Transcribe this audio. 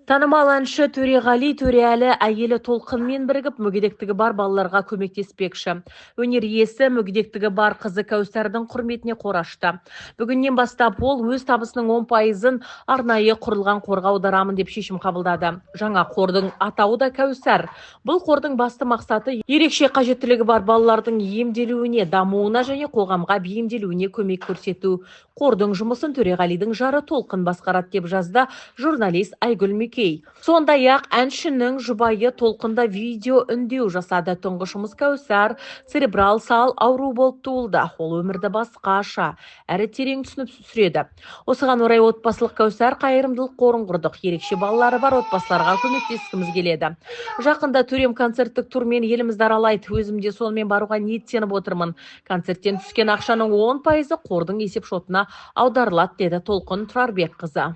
Танымал әнші Төреғали Төреәлі әйелі Толқынмен бірігіп мүгедектігі бар балаларға көмектеспекші. Өнер иесі мүгедектігі бар қызы Кәусардың құрметіне қор ашты. Бүгіннен бастап ол өз табысының 10%-ын арнайы құрылған қорға аударамын деп шешім қабылдады. Жаңа қордың атауы да Кәусар. Бұл қордың басты мақсаты ерекше қажеттілігі бар балалардың емделуіне, дамуына және қоғамға бейімделуіне көмек көрсету. Қордың жұмысын Төреғалидің жары Толқын басқарады деп жазды журналист Айгүл. Сондай-ақ әншінің жұбайы Толқында видео үндеу жасады. Тұңғышымыз Кәусар церебрал сал ауру болып туылды. Ол өмірді басқаша әрі терең түсініп сүреді. Осыған орай отбасылық Кәусар қайырымдылық қорын құрдық. Ерекше балалары бар отбасыларға көмектескіміз келеді. Жақында Төрем концерттік турмен елімізді аралайды. Өзімде сонымен баруға ниеттеніп отырмын. Концерттен түскен ақшаның 10%-ы қордың есеп шотына аударылады, деді Толқын Тұрарбекқызы.